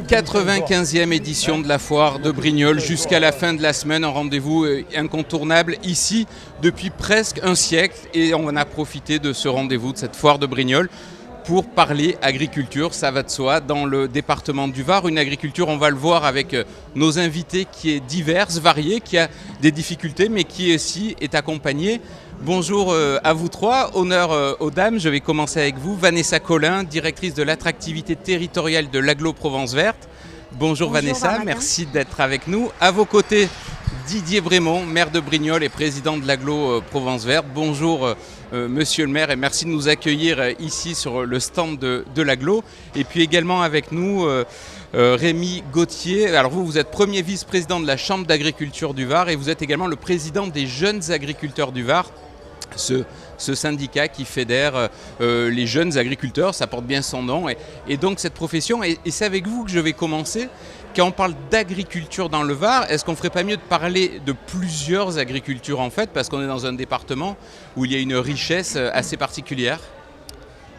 95e édition de la foire de Brignoles jusqu'à la fin de la semaine, un rendez-vous incontournable ici depuis presque un siècle et on a profité de ce rendez-vous, de cette foire de Brignoles pour parler agriculture, ça va de soi, dans le département du Var, une agriculture, on va le voir avec nos invités, qui est diverse, variée, qui a des difficultés mais qui aussi est accompagnée. Bonjour à vous trois, honneur aux dames, je vais commencer avec vous. Vanessa Collin, directrice de l'attractivité territoriale de l'Agglo Provence Verte. Bonjour Vanessa, merci d'être avec nous. À vos côtés, Didier Brémond, maire de Brignoles et président de l'Agglo Provence Verte. Bonjour monsieur le maire et merci de nous accueillir ici sur le stand de l'Agglo. Et puis également avec nous Rémi Gauthier. Alors vous êtes premier vice-président de la Chambre d'agriculture du Var et vous êtes également le président des jeunes agriculteurs du Var. Ce syndicat qui fédère les jeunes agriculteurs, ça porte bien son nom. Et donc cette profession, et c'est avec vous que je vais commencer. Quand on parle d'agriculture dans le Var, est-ce qu'on ne ferait pas mieux de parler de plusieurs agricultures en fait, parce qu'on est dans un département où il y a une richesse assez particulière?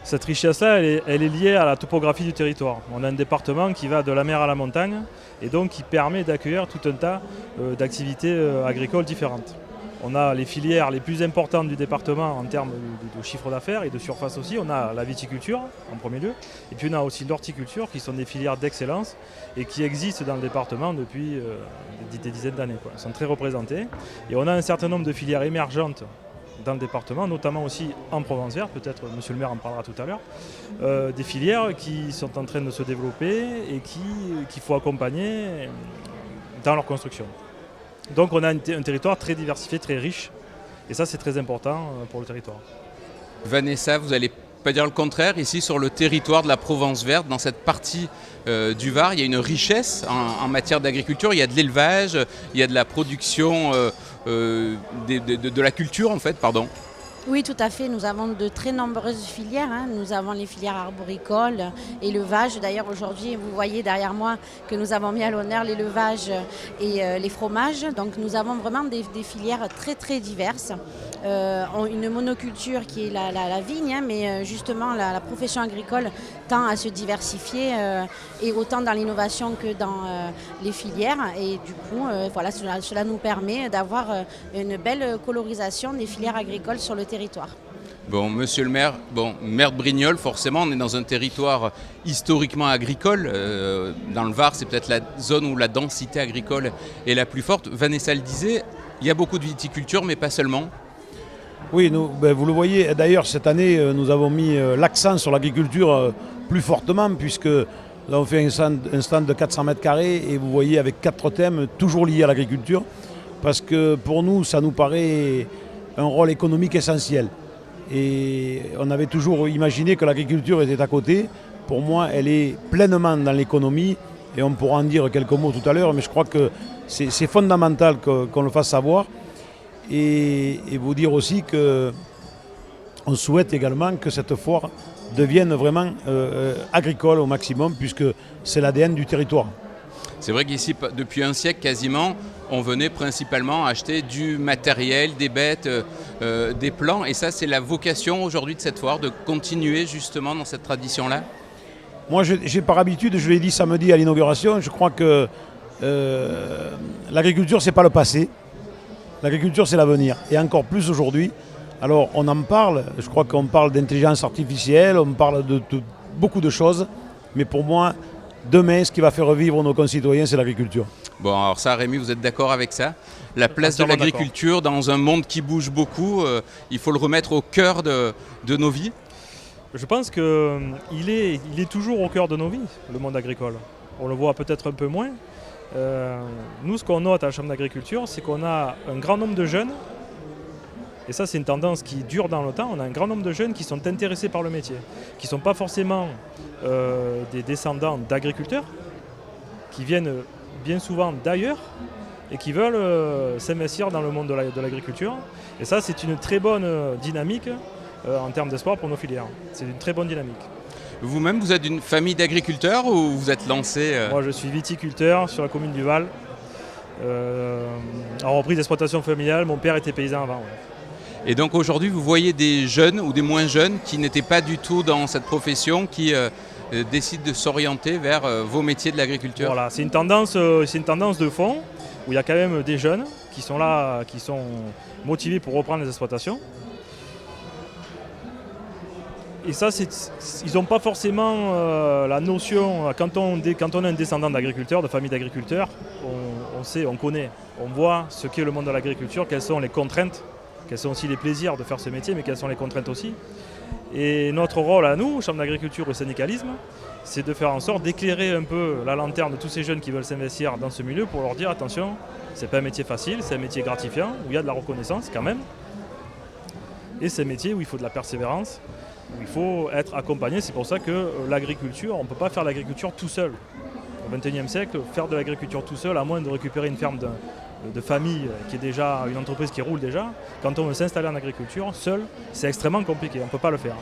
Cette richesse-là, elle est liée à la topographie du territoire. On a un département qui va de la mer à la montagne et donc qui permet d'accueillir tout un tas d'activités agricoles différentes. On a les filières les plus importantes du département en termes de chiffre d'affaires et de surface aussi. On a la viticulture en premier lieu. Et puis on a aussi l'horticulture qui sont des filières d'excellence et qui existent dans le département depuis des dizaines d'années. Elles sont très représentées. Et on a un certain nombre de filières émergentes dans le département, notamment aussi en Provence Verte, peut-être monsieur le maire en parlera tout à l'heure, des filières qui sont en train de se développer et qu'il faut accompagner dans leur construction. Donc on a un territoire très diversifié, très riche, et ça c'est très important pour le territoire. Vanessa, vous n'allez pas dire le contraire, ici sur le territoire de la Provence Verte, dans cette partie du Var, il y a une richesse en matière d'agriculture, il y a de l'élevage, il y a de la production, de la culture en fait, pardon. Oui, tout à fait. Nous avons de très nombreuses filières. Nous avons les filières arboricoles, élevage. D'ailleurs, aujourd'hui, vous voyez derrière moi que nous avons mis à l'honneur l'élevage et les fromages. Donc, nous avons vraiment des filières très, très diverses. Une monoculture qui est la vigne, mais justement, la profession agricole tend à se diversifier et autant dans l'innovation que dans les filières. Et du coup, voilà, cela nous permet d'avoir une belle colorisation des filières agricoles sur le territoire. Bon, monsieur le maire, maire de Brignoles, forcément, on est dans un territoire historiquement agricole. Dans le Var, c'est peut-être la zone où la densité agricole est la plus forte. Vanessa le disait, il y a beaucoup de viticulture, mais pas seulement. Oui, vous le voyez. D'ailleurs, cette année, nous avons mis l'accent sur l'agriculture plus fortement, puisque nous avons fait un stand de 400 mètres carrés et vous voyez avec 4 thèmes toujours liés à l'agriculture, parce que pour nous, ça nous paraît un rôle économique essentiel. Et on avait toujours imaginé que l'agriculture était à côté. Pour moi, elle est pleinement dans l'économie et on pourra en dire quelques mots tout à l'heure, mais je crois que c'est fondamental qu'on le fasse savoir. Et vous dire aussi qu'on souhaite également que cette foire devienne vraiment agricole au maximum, puisque c'est l'ADN du territoire. C'est vrai qu'ici, depuis un siècle quasiment, on venait principalement acheter du matériel, des bêtes, des plants. Et ça, c'est la vocation aujourd'hui de cette foire, de continuer justement dans cette tradition-là. Moi, j'ai par habitude, je l'ai dit samedi à l'inauguration, je crois que l'agriculture, c'est pas le passé. L'agriculture, c'est l'avenir. Et encore plus aujourd'hui. Alors, on en parle. Je crois qu'on parle d'intelligence artificielle, on parle de beaucoup de choses. Mais pour moi, demain, ce qui va faire revivre nos concitoyens, c'est l'agriculture. Bon, alors ça, Rémi, vous êtes d'accord avec ça? La place de l'agriculture dans un monde qui bouge beaucoup, il faut le remettre au cœur de nos vies? Je pense qu'il est toujours au cœur de nos vies, le monde agricole. On le voit peut-être un peu moins. Nous, ce qu'on note à la Chambre d'agriculture, c'est qu'on a un grand nombre de jeunes, et ça c'est une tendance qui dure dans le temps, on a un grand nombre de jeunes qui sont intéressés par le métier, qui ne sont pas forcément des descendants d'agriculteurs, qui viennent bien souvent d'ailleurs et qui veulent s'investir dans le monde de l'agriculture. Et ça, c'est une très bonne dynamique en termes d'espoir pour nos filières. C'est une très bonne dynamique. Vous-même, vous êtes d'une famille d'agriculteurs ou vous êtes lancé Moi, je suis viticulteur sur la commune du Val. En reprise d'exploitation familiale, mon père était paysan avant. Ouais. Et donc aujourd'hui, vous voyez des jeunes ou des moins jeunes qui n'étaient pas du tout dans cette profession, qui décident de s'orienter vers vos métiers de l'agriculture? Voilà, c'est une tendance de fond où il y a quand même des jeunes qui sont là, qui sont motivés pour reprendre les exploitations. Et ça, ils n'ont pas forcément la notion, quand on est un descendant d'agriculteurs, de famille d'agriculteurs, on sait, on connaît, on voit ce qu'est le monde de l'agriculture, quelles sont les contraintes, quels sont aussi les plaisirs de faire ce métier, mais quelles sont les contraintes aussi. Et notre rôle à nous, Chambre d'agriculture et syndicalisme, c'est de faire en sorte d'éclairer un peu la lanterne de tous ces jeunes qui veulent s'investir dans ce milieu pour leur dire attention, c'est pas un métier facile, c'est un métier gratifiant, où il y a de la reconnaissance quand même. Et c'est un métier où il faut de la persévérance, où il faut être accompagné. C'est pour ça que l'agriculture, on ne peut pas faire l'agriculture tout seul. Au XXIe siècle, faire de l'agriculture tout seul, à moins de récupérer une ferme de famille qui est déjà une entreprise qui roule déjà, quand on veut s'installer en agriculture, seul, c'est extrêmement compliqué, on ne peut pas le faire.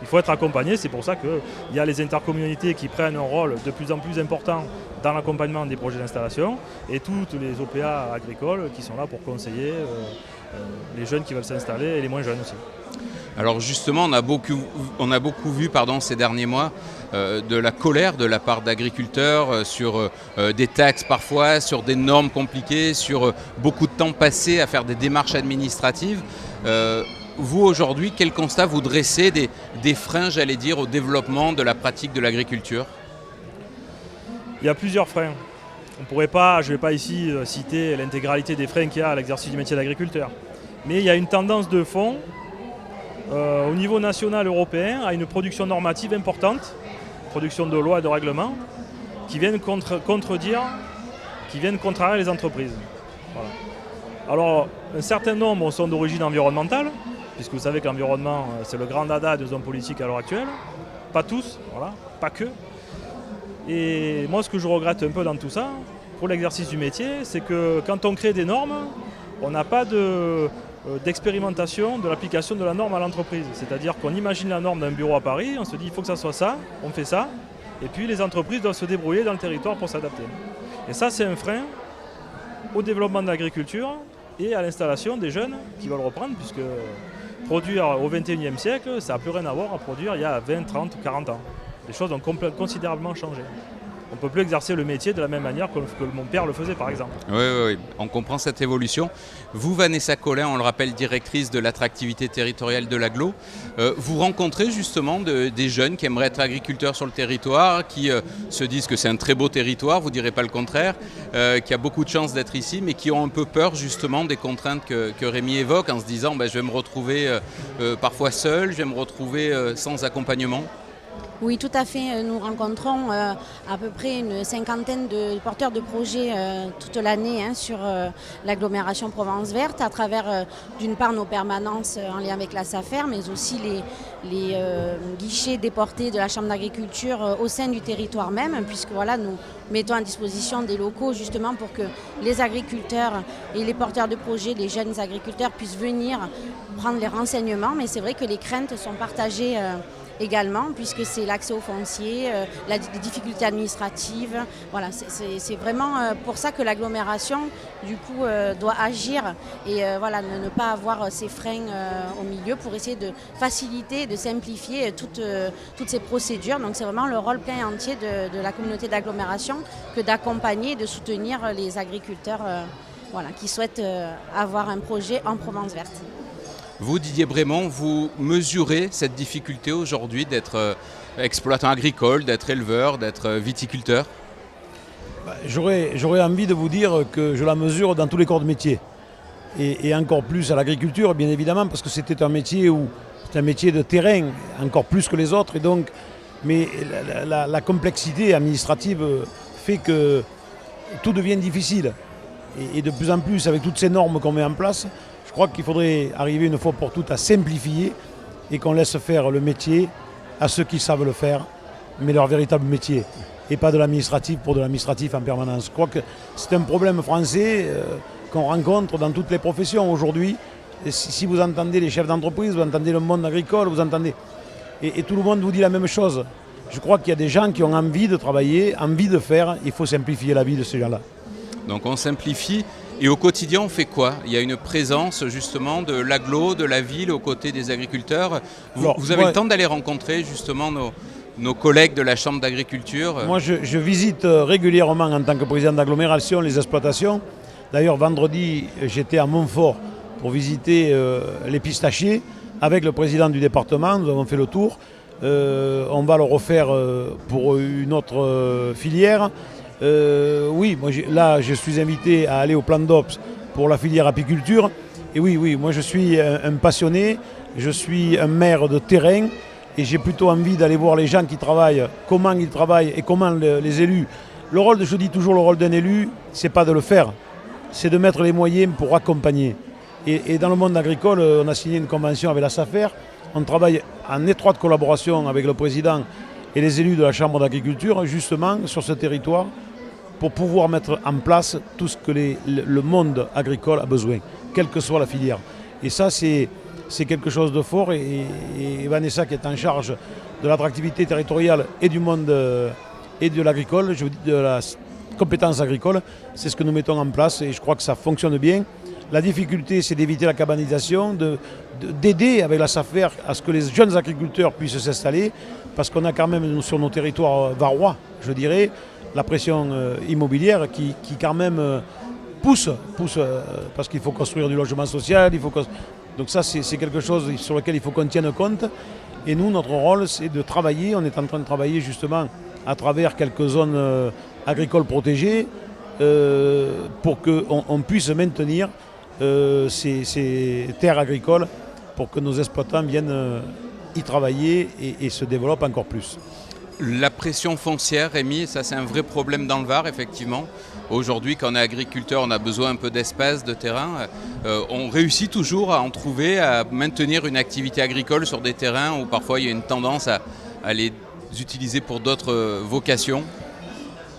Il faut être accompagné, c'est pour ça qu'il y a les intercommunalités qui prennent un rôle de plus en plus important dans l'accompagnement des projets d'installation et toutes les OPA agricoles qui sont là pour conseiller les jeunes qui veulent s'installer et les moins jeunes aussi. Alors justement, on a beaucoup vu ces derniers mois de la colère de la part d'agriculteurs sur des taxes parfois, sur des normes compliquées, sur beaucoup de temps passé à faire des démarches administratives. Vous aujourd'hui, quel constat vous dressez des freins, j'allais dire, au développement de la pratique de l'agriculture? Il y a plusieurs freins. Je ne vais pas ici citer l'intégralité des freins qu'il y a à l'exercice du métier d'agriculteur. Mais il y a une tendance de fond au niveau national européen à une production normative importante, production de lois et de règlements, qui viennent contrarier les entreprises. Voilà. Alors, un certain nombre sont d'origine environnementale, puisque vous savez que l'environnement, c'est le grand dada des hommes politiques à l'heure actuelle. Pas tous, voilà, pas que. Et moi, ce que je regrette un peu dans tout ça, pour l'exercice du métier, c'est que quand on crée des normes, on n'a pas d'expérimentation de l'application de la norme à l'entreprise. C'est-à-dire qu'on imagine la norme d'un bureau à Paris, on se dit il faut que ça soit ça, on fait ça, et puis les entreprises doivent se débrouiller dans le territoire pour s'adapter. Et ça, c'est un frein au développement de l'agriculture et à l'installation des jeunes qui veulent reprendre, puisque produire au XXIe siècle, ça n'a plus rien à voir à produire il y a 20, 30, 40 ans. Les choses ont considérablement changé. On ne peut plus exercer le métier de la même manière que mon père le faisait, par exemple. Oui, on comprend cette évolution. Vous, Vanessa Collin, on le rappelle, directrice de l'attractivité territoriale de l'Agglo, vous rencontrez justement des jeunes qui aimeraient être agriculteurs sur le territoire, qui se disent que c'est un très beau territoire, vous ne direz pas le contraire, qui a beaucoup de chance d'être ici, mais qui ont un peu peur justement des contraintes que Rémi évoque, en se disant je vais me retrouver parfois seul, je vais me retrouver sans accompagnement. Oui, tout à fait. Nous rencontrons à peu près une cinquantaine de porteurs de projets toute l'année sur l'agglomération Provence Verte, à travers d'une part nos permanences en lien avec la SAFER, mais aussi les guichets déportés de la Chambre d'agriculture au sein du territoire même, puisque voilà, nous mettons à disposition des locaux justement pour que les agriculteurs et les porteurs de projets, les jeunes agriculteurs puissent venir prendre les renseignements. Mais c'est vrai que les craintes sont partagées également, puisque c'est l'accès au foncier, les difficultés administratives. Voilà, c'est vraiment pour ça que l'agglomération du coup doit agir et ne pas avoir ces freins au milieu pour essayer de faciliter, de simplifier toutes ces procédures. Donc c'est vraiment le rôle plein et entier de la communauté d'agglomération que d'accompagner et de soutenir les agriculteurs qui souhaitent avoir un projet en Provence Verte. Vous, Didier Brémond, vous mesurez cette difficulté aujourd'hui d'être exploitant agricole, d'être éleveur, d'être viticulteur? J'aurais envie de vous dire que je la mesure dans tous les corps de métier. Et encore plus à l'agriculture, bien évidemment, parce que c'est un métier de terrain, encore plus que les autres. Et donc, mais la complexité administrative fait que tout devient difficile. Et de plus en plus, avec toutes ces normes qu'on met en place, je crois qu'il faudrait arriver une fois pour toutes à simplifier et qu'on laisse faire le métier à ceux qui savent le faire, mais leur véritable métier, et pas de l'administratif pour de l'administratif en permanence. Je crois que c'est un problème français qu'on rencontre dans toutes les professions aujourd'hui. Et si vous entendez les chefs d'entreprise, vous entendez le monde agricole, vous entendez... Et tout le monde vous dit la même chose. Je crois qu'il y a des gens qui ont envie de travailler, envie de faire, il faut simplifier la vie de ces gens-là. Donc on simplifie. Et au quotidien, on fait quoi? Il y a une présence justement de l'agglo, de la ville aux côtés des agriculteurs. Vous avez le temps d'aller rencontrer justement nos collègues de la Chambre d'agriculture. Moi, je visite régulièrement en tant que président d'agglomération les exploitations. D'ailleurs, vendredi, j'étais à Montfort pour visiter les pistachiers avec le président du département. Nous avons fait le tour. On va le refaire pour une autre filière. Oui, moi, là, je suis invité à aller au plan d'Ops pour la filière apiculture. Et oui, moi, je suis un passionné. Je suis un maire de terrain. Et j'ai plutôt envie d'aller voir les gens qui travaillent, comment ils travaillent et comment les élus. Je dis toujours, le rôle d'un élu, c'est pas de le faire, c'est de mettre les moyens pour accompagner. Et dans le monde agricole, on a signé une convention avec la SAFER. On travaille en étroite collaboration avec le président et les élus de la Chambre d'agriculture, justement sur ce territoire, pour pouvoir mettre en place tout ce que le monde agricole a besoin, quelle que soit la filière. Et ça, c'est quelque chose de fort et Vanessa qui est en charge de l'attractivité territoriale et du monde et de l'agricole, de la compétence agricole, c'est ce que nous mettons en place et je crois que ça fonctionne bien. La difficulté, c'est d'éviter la cabanisation, d'aider avec la SAFER à ce que les jeunes agriculteurs puissent s'installer, parce qu'on a quand même sur nos territoires varois, je dirais, la pression immobilière qui quand même pousse parce qu'il faut construire du logement social, donc ça c'est quelque chose sur lequel il faut qu'on tienne compte. Et nous, notre rôle, c'est de travailler, on est en train de travailler justement à travers quelques zones agricoles protégées pour qu'on puisse maintenir ces terres agricoles pour que nos exploitants viennent y travailler et se développent encore plus. La pression foncière, Rémi, ça c'est un vrai problème dans le Var, effectivement. Aujourd'hui, quand on est agriculteur, on a besoin un peu d'espace, de terrain. On réussit toujours à en trouver, à maintenir une activité agricole sur des terrains où parfois il y a une tendance à les utiliser pour d'autres vocations.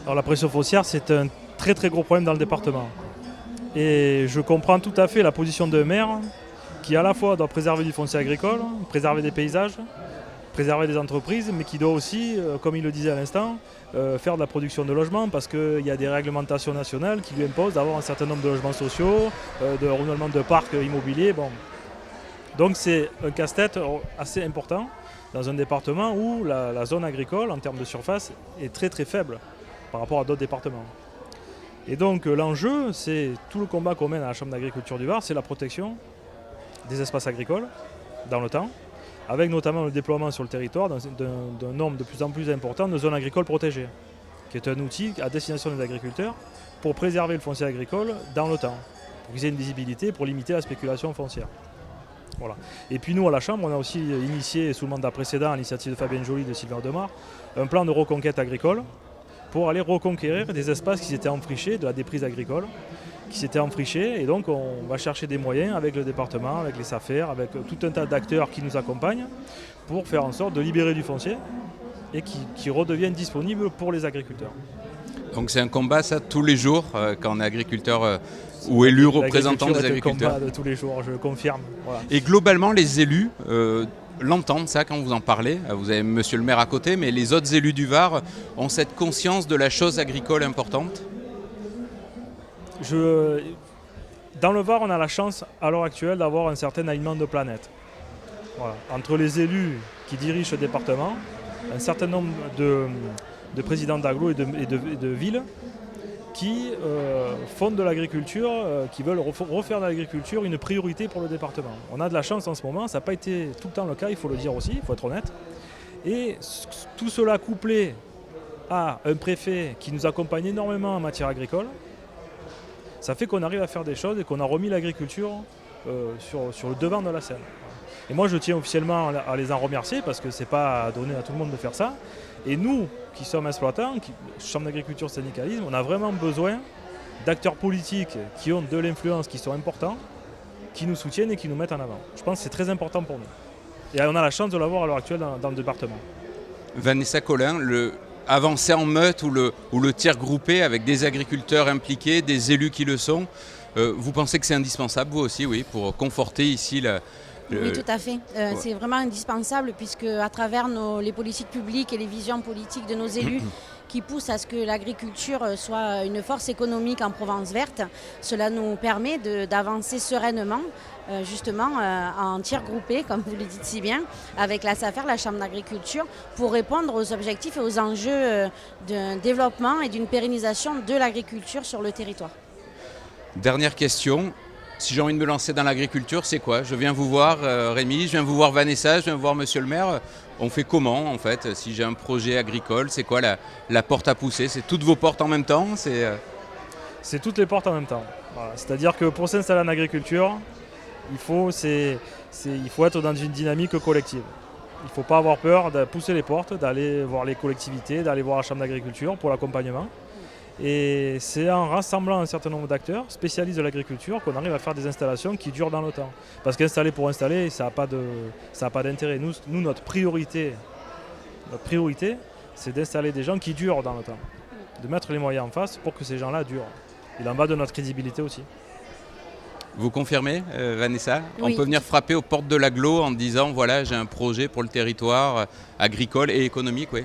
Alors la pression foncière, c'est un très très gros problème dans le département. Et je comprends tout à fait la position d'un maire qui à la fois doit préserver du foncier agricole, préserver des paysages, préserver des entreprises, mais qui doit aussi, comme il le disait à l'instant, faire de la production de logements parce qu'il y a des réglementations nationales qui lui imposent d'avoir un certain nombre de logements sociaux, de renouvellement de parcs immobiliers. Bon. Donc c'est un casse-tête assez important dans un département où la zone agricole, en termes de surface, est très très faible par rapport à d'autres départements. Et donc l'enjeu, c'est tout le combat qu'on mène à la Chambre d'agriculture du Var, c'est la protection des espaces agricoles dans le temps, avec notamment le déploiement sur le territoire d'un nombre de plus en plus important de zones agricoles protégées, qui est un outil à destination des agriculteurs pour préserver le foncier agricole dans le temps, pour qu'ils aient une visibilité, pour limiter la spéculation foncière. Voilà. Et puis nous, à la Chambre, on a aussi initié, sous le mandat précédent, à l'initiative de Fabien Joly, de Sylvain Demar, un plan de reconquête agricole pour aller reconquérir des espaces qui s'étaient enfrichés, de la déprise agricole, qui s'étaient enfrichés. Et donc on va chercher des moyens avec le département, avec les SAFER, avec tout un tas d'acteurs qui nous accompagnent pour faire en sorte de libérer du foncier et qui redevienne disponible pour les agriculteurs. Donc c'est un combat, ça, tous les jours, quand on est agriculteur ou élu représentant des agriculteurs. C'est un combat de tous les jours, je le confirme. Voilà. Et globalement, les élus l'entendent, ça, quand vous en parlez. Vous avez monsieur le maire à côté, mais les autres élus du Var ont cette conscience de la chose agricole importante. Dans le Var, on a la chance, à l'heure actuelle, d'avoir un certain alignement de planètes. Voilà. Entre les élus qui dirigent ce département, un certain nombre de présidents d'agglo et de villes qui font de l'agriculture, qui veulent refaire de l'agriculture une priorité pour le département. On a de la chance en ce moment, ça n'a pas été tout le temps le cas, il faut le dire aussi, il faut être honnête. Et tout cela couplé à un préfet qui nous accompagne énormément en matière agricole, ça fait qu'on arrive à faire des choses et qu'on a remis l'agriculture sur le devant de la scène. Et moi je tiens officiellement à les en remercier parce que ce n'est pas donné à tout le monde de faire ça. Et nous qui sommes exploitants, Chambre d'agriculture syndicalisme, on a vraiment besoin d'acteurs politiques qui ont de l'influence, qui sont importants, qui nous soutiennent et qui nous mettent en avant. Je pense que c'est très important pour nous. Et on a la chance de l'avoir à l'heure actuelle dans le département. Vanessa Collin, avancer en meute ou le tiers groupé avec des agriculteurs impliqués, des élus qui le sont, vous pensez que c'est indispensable, vous aussi, oui, pour conforter ici Oui, tout à fait. Ouais. C'est vraiment indispensable puisque à travers les politiques publiques et les visions politiques de nos élus qui pousse à ce que l'agriculture soit une force économique en Provence verte. Cela nous permet d'avancer sereinement, justement en tir groupé, comme vous le dites si bien, avec la SAFER, la Chambre d'agriculture, pour répondre aux objectifs et aux enjeux d'un développement et d'une pérennisation de l'agriculture sur le territoire. Dernière question. Si j'ai envie de me lancer dans l'agriculture, c'est quoi? Je viens vous voir, Rémi, je viens vous voir Vanessa, je viens vous voir Monsieur le maire. On fait comment en fait? Si j'ai un projet agricole, c'est quoi la porte à pousser? C'est toutes vos portes en même temps? C'est toutes les portes en même temps. Voilà. C'est-à-dire que pour s'installer en agriculture, il faut être dans une dynamique collective. Il ne faut pas avoir peur de pousser les portes, d'aller voir les collectivités, d'aller voir la Chambre d'agriculture pour l'accompagnement. Et c'est en rassemblant un certain nombre d'acteurs spécialistes de l'agriculture qu'on arrive à faire des installations qui durent dans le temps. Parce qu'installer pour installer, ça n'a pas d'intérêt. Nous, notre priorité, c'est d'installer des gens qui durent dans le temps. De mettre les moyens en face pour que ces gens-là durent. Il en va de notre crédibilité aussi. Vous confirmez, Vanessa? Oui. On peut venir frapper aux portes de l'agglo en disant voilà, j'ai un projet pour le territoire agricole et économique, oui.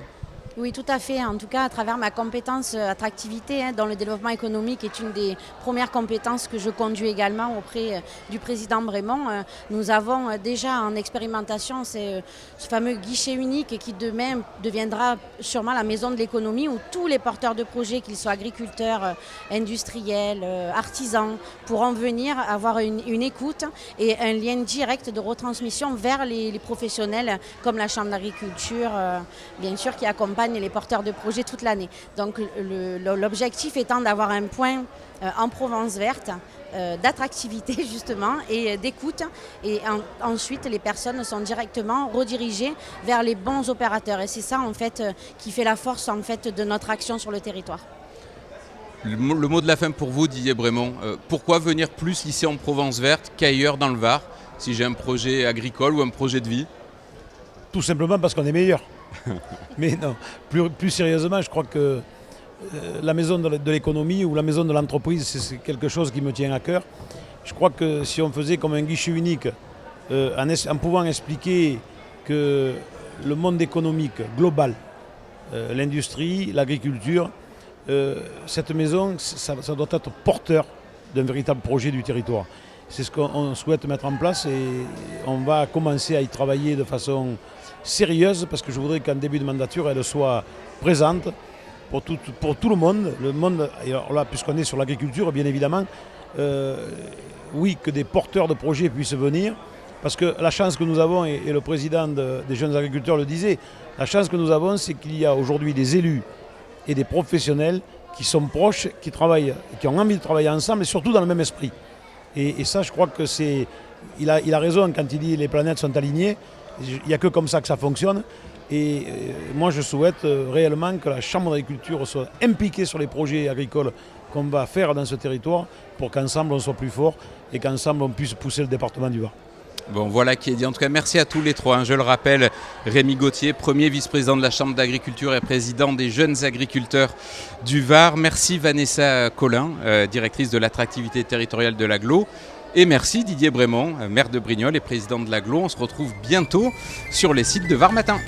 Oui, tout à fait. En tout cas, à travers ma compétence attractivité, dont le développement économique est une des premières compétences que je conduis également auprès du président Brémond. Nous avons déjà en expérimentation ce fameux guichet unique qui demain deviendra sûrement la maison de l'économie où tous les porteurs de projets, qu'ils soient agriculteurs, industriels, artisans, pourront venir avoir une écoute et un lien direct de retransmission vers les professionnels comme la Chambre d'agriculture, bien sûr, qui accompagne les porteurs de projets toute l'année. Donc l'objectif étant d'avoir un point en Provence verte, d'attractivité justement et d'écoute. Et ensuite, les personnes sont directement redirigées vers les bons opérateurs. Et c'est ça en fait qui fait la force en fait de notre action sur le territoire. Le mot de la fin pour vous, Didier Brémond. Pourquoi venir plus ici en Provence verte qu'ailleurs dans le Var, si j'ai un projet agricole ou un projet de vie? Tout simplement parce qu'on est meilleur. Mais non, plus sérieusement, je crois que la maison de l'économie ou la maison de l'entreprise, c'est quelque chose qui me tient à cœur. Je crois que si on faisait comme un guichet unique, en pouvant expliquer que le monde économique global, l'industrie, l'agriculture, cette maison, ça doit être porteur d'un véritable projet du territoire. C'est ce qu'on souhaite mettre en place et on va commencer à y travailler de façon sérieuse parce que je voudrais qu'en début de mandature, elle soit présente pour tout le monde. Le monde, alors là, puisqu'on est sur l'agriculture, bien évidemment, oui, que des porteurs de projets puissent venir. Parce que la chance que nous avons, et le président des jeunes agriculteurs le disait, la chance que nous avons, c'est qu'il y a aujourd'hui des élus et des professionnels qui sont proches, qui travaillent, qui ont envie de travailler ensemble et surtout dans le même esprit. Et ça, je crois que c'est... Il a raison quand il dit les planètes sont alignées. Il n'y a que comme ça que ça fonctionne. Et moi, je souhaite réellement que la Chambre d'agriculture soit impliquée sur les projets agricoles qu'on va faire dans ce territoire pour qu'ensemble, on soit plus fort et qu'ensemble, on puisse pousser le département du Var. Bon, voilà qui est dit. En tout cas, merci à tous les trois. Je le rappelle, Rémi Gauthier, premier vice-président de la Chambre d'agriculture et président des jeunes agriculteurs du Var. Merci Vanessa Collin, directrice de l'attractivité territoriale de l'agglo. Et merci Didier Brémond, maire de Brignoles et président de l'agglo. On se retrouve bientôt sur les sites de Var Matin.